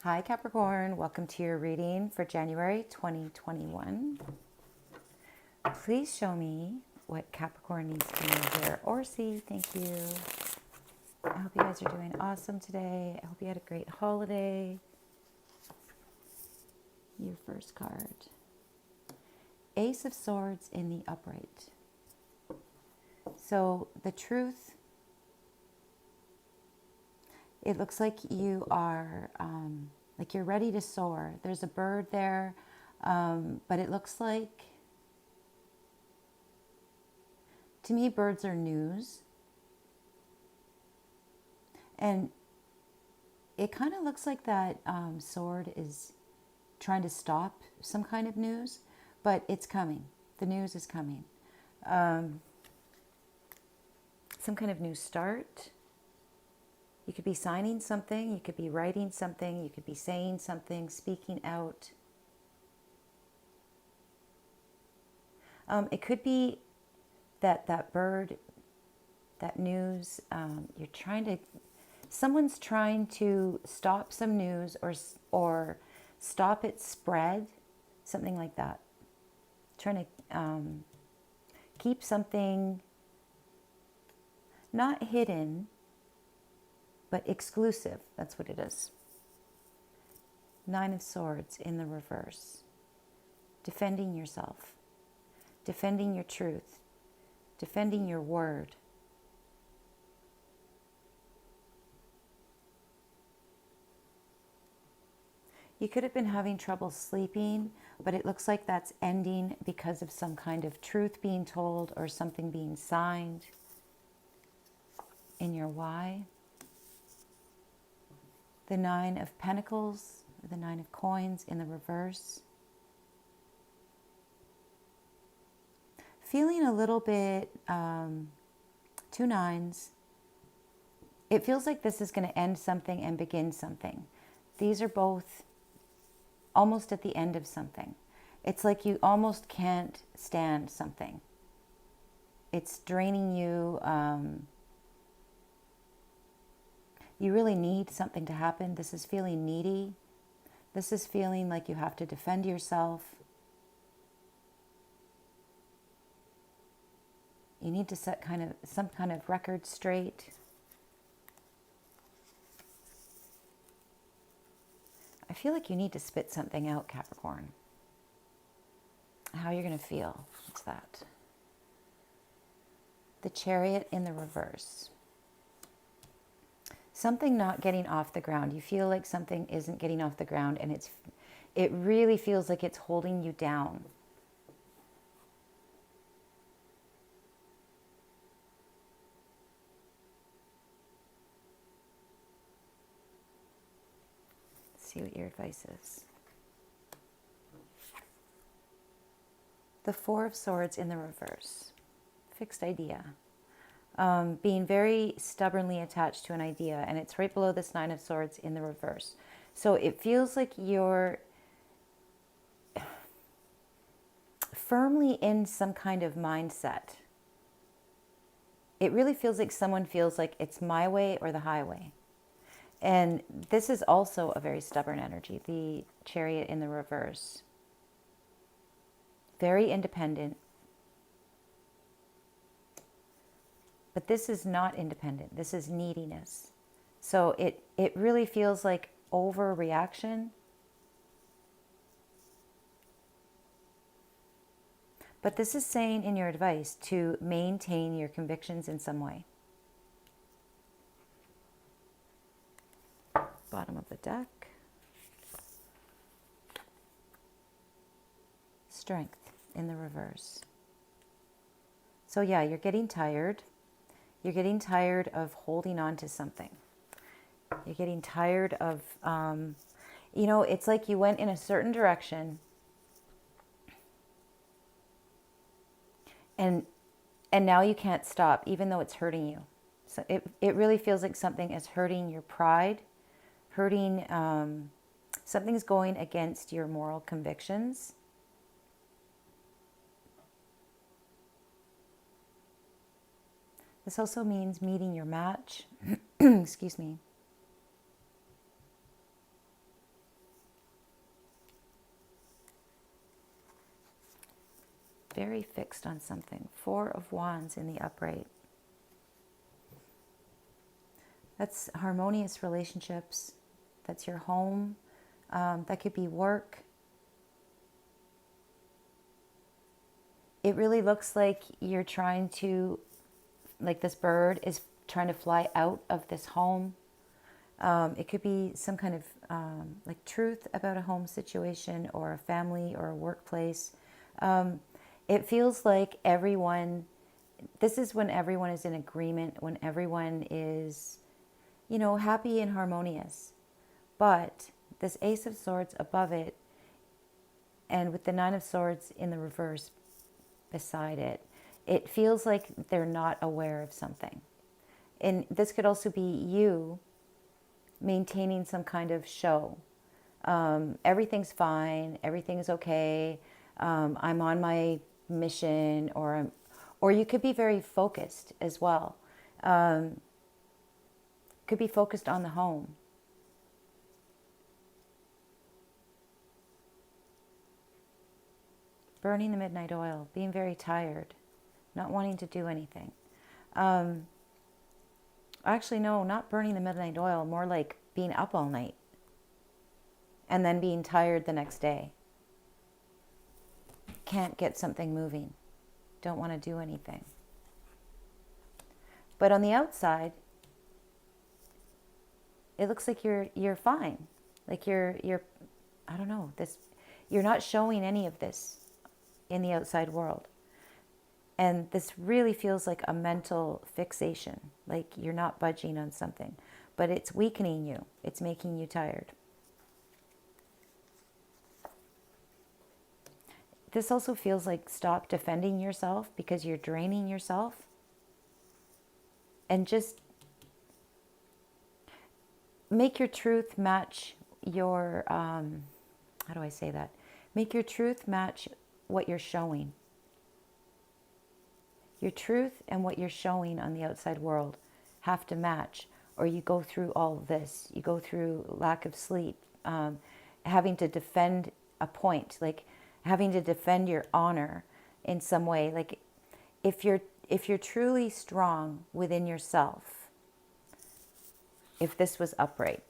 Hi Capricorn, welcome to your reading for January 2021. Please show me what Capricorn needs to know here or see. Thank you. I hope you guys are doing awesome today. I hope you had a great holiday. Your first card. Ace of Swords in the upright. So the truth, it looks like you are, like you're ready to soar. There's a bird there, but it looks like, to me, birds are news. And it kind of looks like that sword is trying to stop some kind of news, but it's coming. The news is coming. Some kind of new start. You could be signing something, you could be writing something, you could be saying something, speaking out. It could be that bird, that news, someone's trying to stop some news or stop its spread, something like that. Trying to keep something not hidden, but exclusive. That's what it is. Nine of Swords in the reverse. Defending yourself. Defending your truth. Defending your word. You could have been having trouble sleeping, but it looks like that's ending because of some kind of truth being told or something being signed in your why. The Nine of Pentacles, the Nine of Coins in the reverse. Feeling a little bit, two nines. It feels like this is going to end something and begin something. These are both almost at the end of something. It's like you almost can't stand something. It's draining you. You really need something to happen. This is feeling needy. This is feeling like you have to defend yourself. You need to set some kind of record straight. I feel like you need to spit something out, Capricorn. How you're going to feel. What's that? The Chariot in the reverse. Something not getting off the ground. You feel like something isn't getting off the ground, and it really feels like it's holding you down. See what your advice is. The Four of Swords in the reverse. Fixed idea. Being very stubbornly attached to an idea, and it's right below this Nine of Swords in the reverse. So it feels like you're firmly in some kind of mindset. It really feels like someone feels like it's my way or the highway. And this is also a very stubborn energy, the Chariot in the reverse. Very independent. But this is not independent. This is neediness. So it really feels like overreaction. But this is saying in your advice to maintain your convictions in some way. Bottom of the deck. Strength in the reverse. So yeah, you're getting tired. You're getting tired of holding on to something. You're getting tired of, it's like you went in a certain direction and now you can't stop, even though it's hurting you. So it really feels like something is hurting your pride, hurting, something's going against your moral convictions. This also means meeting your match. Excuse me. very fixed on something. Four of Wands in the upright. That's harmonious relationships. That's your home. That could be work. It really looks like you're trying to, like this bird is trying to fly out of this home. It could be some kind of like truth about a home situation or a family or a workplace. It feels like everyone, this is when everyone is in agreement, when everyone is, you know, happy and harmonious. But this Ace of Swords above it, and with the Nine of Swords in the reverse beside it, it feels like they're not aware of something. And this could also be you maintaining some kind of show. Everything's fine, everything's okay, I'm on my mission, or you could be very focused as well. Could be focused on the home. Burning the midnight oil, being very tired, not wanting to do anything. Actually, no, not burning the midnight oil, more like being up all night and then being tired the next day. Can't get something moving. Don't want to do anything. But on the outside, it looks like you're fine. Like you're I don't know, this, you're not showing any of this in the outside world. And this really feels like a mental fixation, like you're not budging on something, but it's weakening you. It's making you tired. This also feels like stop defending yourself because you're draining yourself. And just make your truth match your, how do I say that? Make your truth match what you're showing. Your truth and what you're showing on the outside world have to match, or you go through all of this. You go through lack of sleep, having to defend a point, like having to defend your honor in some way. Like if you're truly strong within yourself, if this was upright,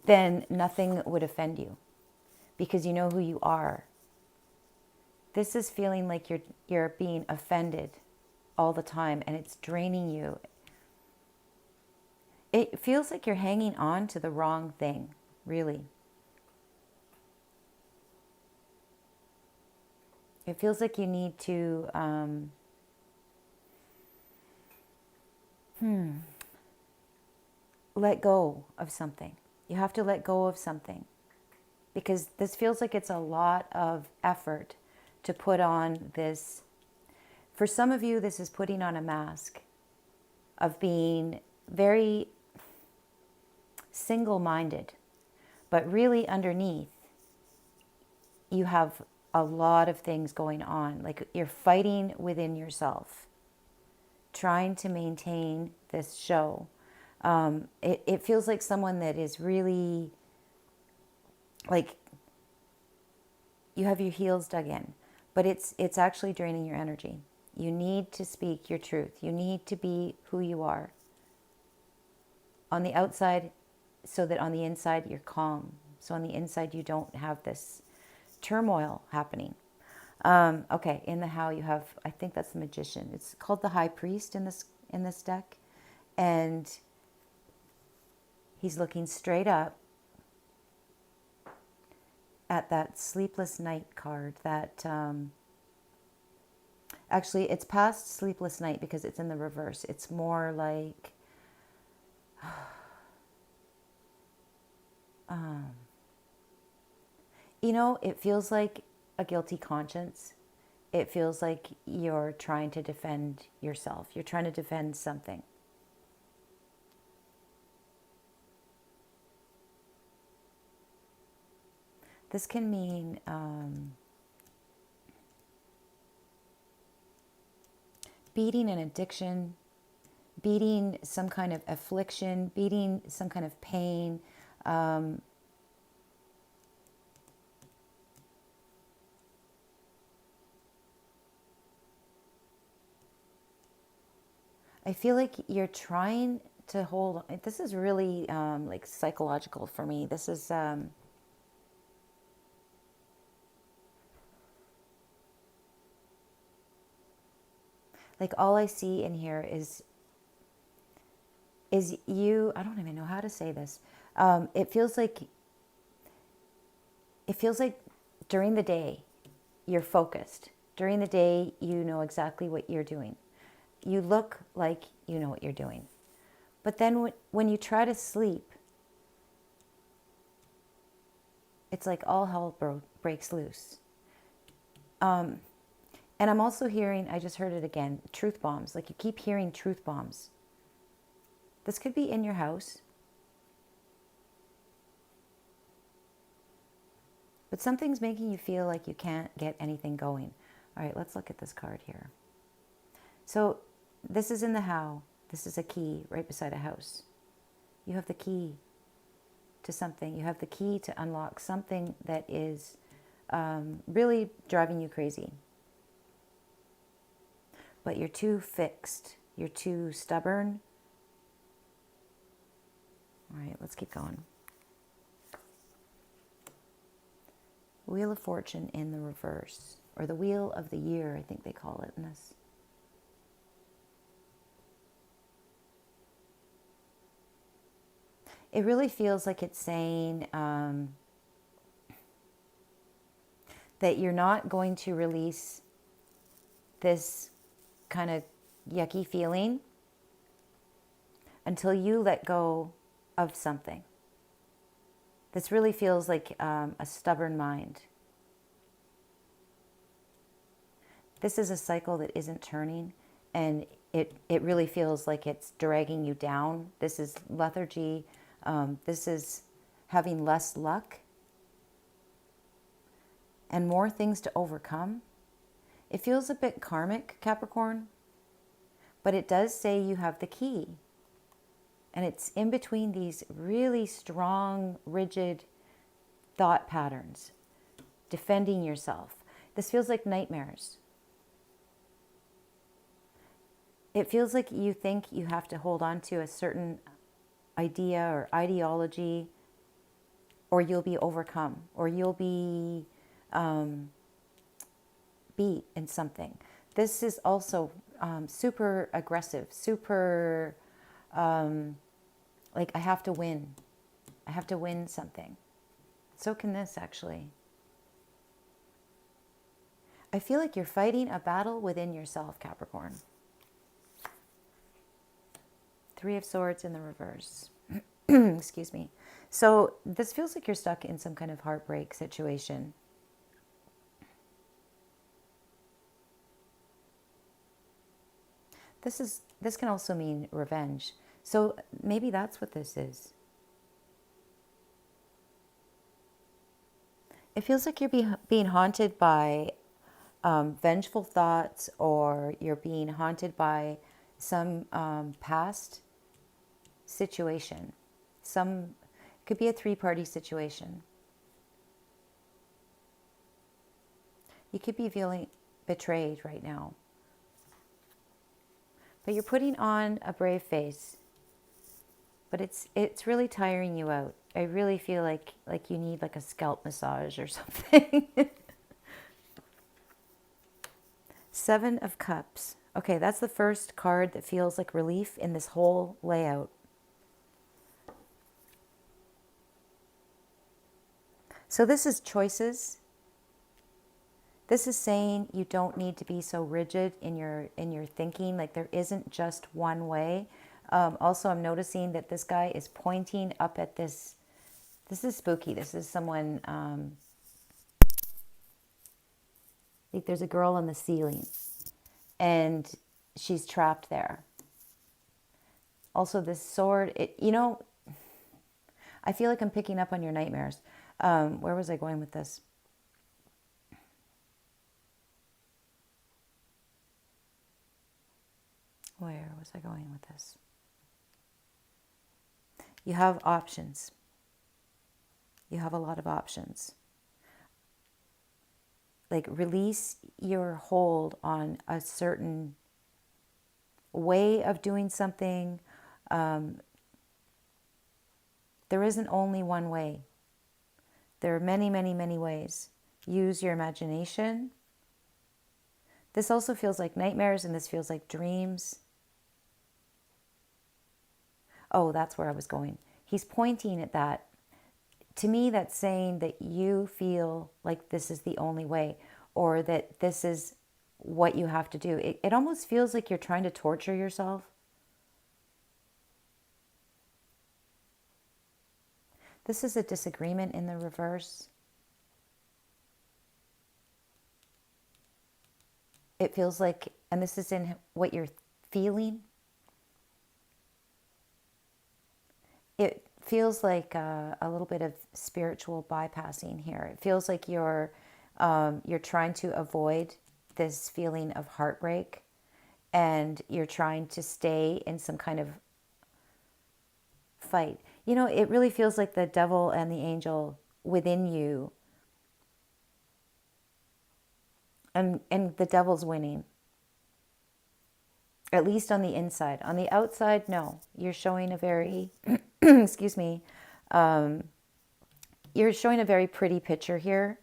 then nothing would offend you because you know who you are. This is feeling like you're being offended all the time and it's draining you. It feels like you're hanging on to the wrong thing, really. It feels like you need to let go of something. You have to let go of something because this feels like it's a lot of effort to put on this. For some of you, this is putting on a mask of being very single-minded, but really underneath you have a lot of things going on. Like you're fighting within yourself, trying to maintain this show. It feels like someone that is really, like, you have your heels dug in, but it's actually draining your energy. You need to speak your truth. You need to be who you are on the outside so that on the inside you're calm. So on the inside you don't have this turmoil happening. Okay, in the how you have, I think that's the Magician. It's called the High Priest in this deck. And he's looking straight up at that Sleepless Night card. That actually, it's past Sleepless Night because it's in the reverse. It's more like you know, it feels like a guilty conscience. It feels like you're trying to defend yourself. You're trying to defend something. This can mean beating an addiction, beating some kind of affliction, beating some kind of pain. I feel like you're trying to hold. This is really like psychological for me. This is like all I see in here is you. I don't even know how to say this. It feels like during the day you're focused. During the day you know exactly what you're doing. You look like you know what you're doing. But then when you try to sleep, it's like all hell breaks loose. And I'm also hearing, I just heard it again, truth bombs. Like you keep hearing truth bombs. This could be in your house. But something's making you feel like you can't get anything going. All right, let's look at this card here. So this is in the how. This is a key right beside a house. You have the key to something. You have the key to unlock something that is really driving you crazy. But you're too fixed. You're too stubborn. All right, let's keep going. Wheel of Fortune in the reverse, or the Wheel of the Year, I think they call it in this. It really feels like it's saying that you're not going to release this kind of yucky feeling until you let go of something. This really feels like a stubborn mind. This is a cycle that isn't turning, and it really feels like it's dragging you down. This is lethargy. This is having less luck and more things to overcome. It feels a bit karmic, Capricorn, but it does say you have the key. And it's in between these really strong, rigid thought patterns, defending yourself. This feels like nightmares. It feels like you think you have to hold on to a certain idea or ideology, or you'll be overcome, or you'll be beat in something. This is also super aggressive, super like I have to win. I have to win something. So can this actually. I feel like you're fighting a battle within yourself, Capricorn. Three of Swords in the reverse. Excuse me. So this feels like you're stuck in some kind of heartbreak situation. This can also mean revenge. So maybe that's what this is. It feels like you're being haunted by vengeful thoughts, or you're being haunted by some past situation. It could be a three-party situation. You could be feeling betrayed right now. But you're putting on a brave face. But it's really tiring you out. I really feel like you need like a scalp massage or something. Seven of Cups. Okay, that's the first card that feels like relief in this whole layout. So this is choices. This is saying you don't need to be so rigid in your thinking. Like there isn't just one way. Also, I'm noticing that this guy is pointing up at this. This is spooky. This is someone. Like there's a girl on the ceiling, and she's trapped there. Also, this sword. I feel like I'm picking up on your nightmares. Where was I going with this? Where was I going with this? You have options. You have a lot of options. Like release your hold on a certain way of doing something. There isn't only one way. There are many, many, many ways. Use your imagination. This also feels like nightmares, and this feels like dreams. Oh, that's where I was going. He's pointing at that. To me, that's saying that you feel like this is the only way, or that this is what you have to do. It almost feels like you're trying to torture yourself. This is a disagreement in the reverse. It feels like, and this is in what you're feeling. It feels like a little bit of spiritual bypassing here. It feels like you're trying to avoid this feeling of heartbreak, and you're trying to stay in some kind of fight. You know, it really feels like the devil and the angel within you, and the devil's winning. At least on the inside. On the outside, no. You're showing a very, excuse me, you're showing a very pretty picture here,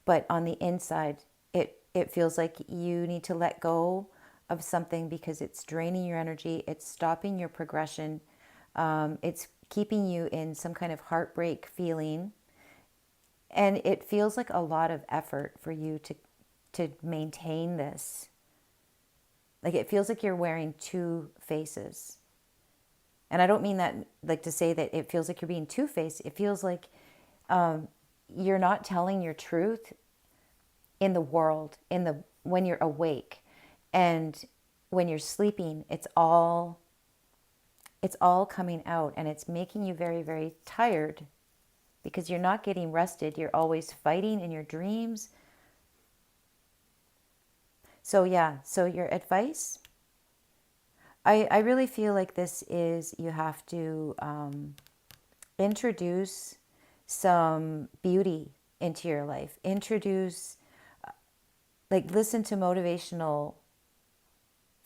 but on the inside, it feels like you need to let go of something because it's draining your energy, it's stopping your progression, it's keeping you in some kind of heartbreak feeling, and it feels like a lot of effort for you to maintain this. Like, it feels like you're wearing two faces. And I don't mean that like to say that it feels like you're being two-faced. It feels like you're not telling your truth in the world, when you're awake, and when you're sleeping, it's all coming out, and it's making you very, very tired because you're not getting rested. You're always fighting in your dreams. So yeah, so your advice, I really feel like this is, you have to introduce some beauty into your life. Introduce, like, listen to motivational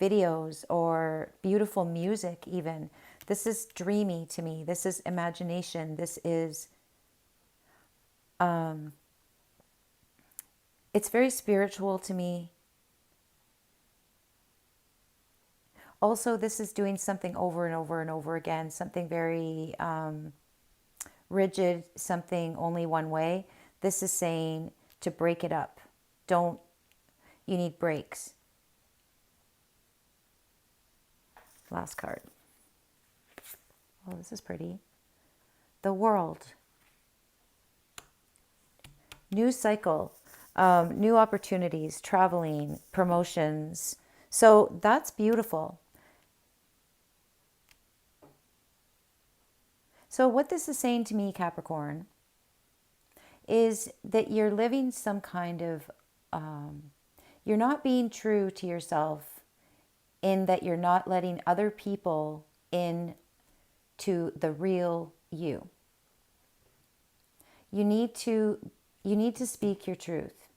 videos or beautiful music even. This is dreamy to me. This is imagination. This is, it's very spiritual to me. Also, this is doing something over and over and over again, something very rigid, something only one way. This is saying to break it up. You need breaks. Last card. Oh, this is pretty. The World. New cycle, new opportunities, traveling, promotions. So that's beautiful. So what this is saying to me, Capricorn, is that you're living some kind of, you're not being true to yourself, in that you're not letting other people in to the real you. You need to speak your truth.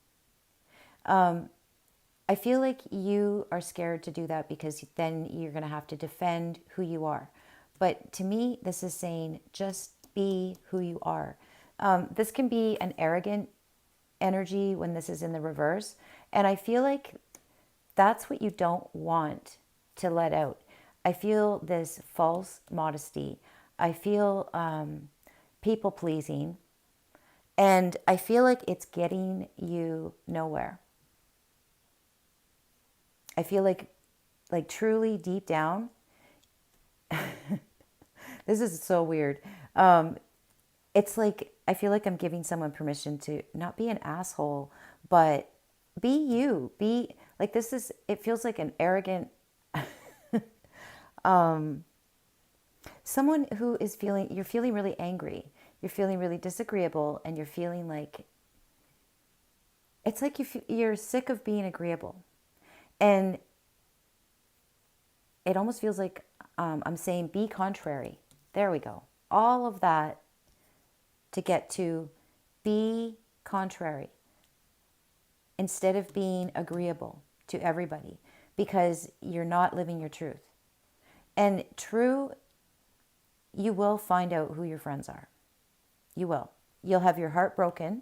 I feel like you are scared to do that because then you're going to have to defend who you are. But to me, this is saying just be who you are. This can be an arrogant energy when this is in the reverse. And I feel like that's what you don't want to let out. I feel this false modesty. I feel people pleasing. And I feel like it's getting you nowhere. I feel like truly deep down, this is so weird. It's like, I feel like I'm giving someone permission to not be an asshole, but be you. Be like, this is, it feels like an arrogant, someone who is you're feeling really angry. You're feeling really disagreeable, and you're feeling like, it's like you're sick of being agreeable. And it almost feels like I'm saying be contrary. There we go. All of that to get to be contrary instead of being agreeable to everybody, because you're not living your truth. And true, you will find out who your friends are. You will. You'll have your heart broken.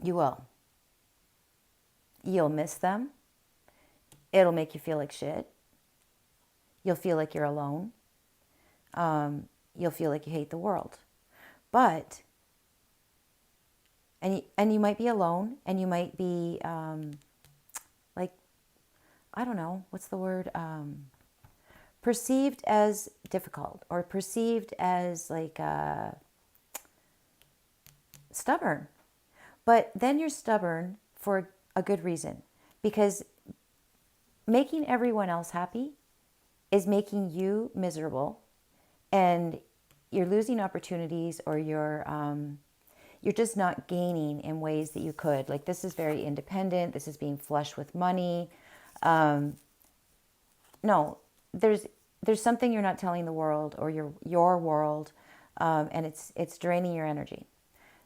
You will. You'll miss them. It'll make you feel like shit. You'll feel like you're alone. You'll feel like you hate the world. But, and you might be alone, and you might be like, I don't know, what's the word? Perceived as difficult, or perceived as like stubborn. But then you're stubborn for a good reason, because making everyone else happy is making you miserable, and you're losing opportunities, or you're just not gaining in ways that you could. Like, this is very independent. This is being flush with money. No, there's something you're not telling the world, or your world, and it's draining your energy.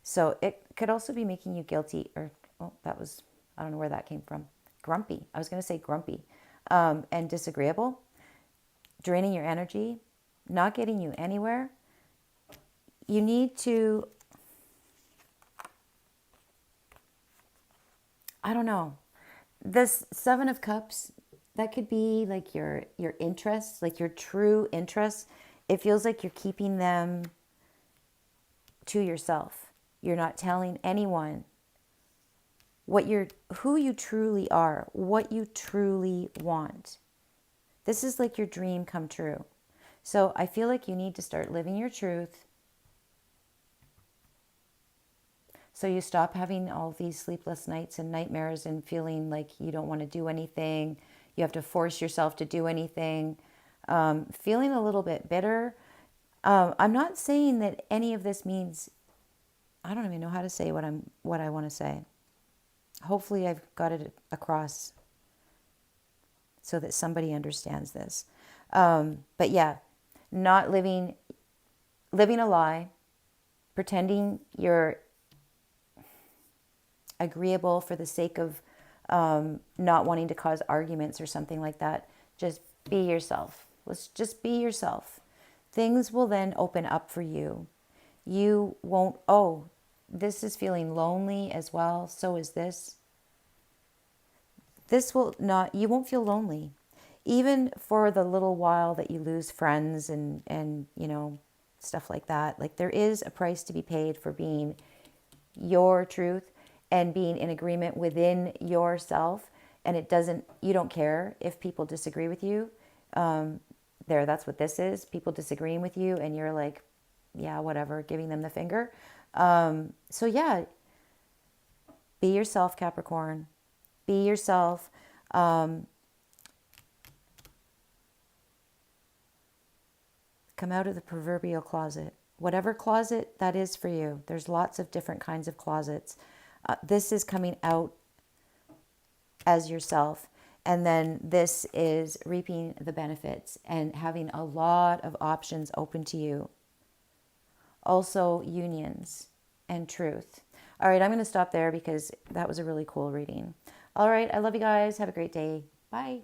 So it could also be making you guilty, or I don't know where that came from. Grumpy. I was going to say grumpy, and disagreeable, draining your energy, not getting you anywhere. You need to, I don't know. This Seven of Cups, that could be like your interests, like your true interests. It feels like you're keeping them to yourself. You're not telling anyone who you truly are, what you truly want. This is like your dream come true. So I feel like you need to start living your truth, so you stop having all these sleepless nights and nightmares and feeling like you don't want to do anything. You have to force yourself to do anything. Feeling a little bit bitter. I'm not saying that any of this means, I don't even know how to say what I want to say. Hopefully I've got it across so that somebody understands this. But yeah, not living a lie, pretending you're agreeable for the sake of not wanting to cause arguments or something like that. Just be yourself. Let's just be yourself. Things will then open up for you. You won't, this is feeling lonely as well. So is this. This will not, you won't feel lonely. Even for the little while that you lose friends and stuff like that. Like, there is a price to be paid for being your truth and being in agreement within yourself. And you don't care if people disagree with you. That's what this is. People disagreeing with you, and you're like, yeah, whatever, giving them the finger. So yeah, be yourself, Capricorn. Be yourself. Come out of the proverbial closet. Whatever closet that is for you. There's lots of different kinds of closets. This is coming out as yourself. And then this is reaping the benefits and having a lot of options open to you. Also, unions and truth. All right, I'm going to stop there because that was a really cool reading. All right, I love you guys. Have a great day. Bye.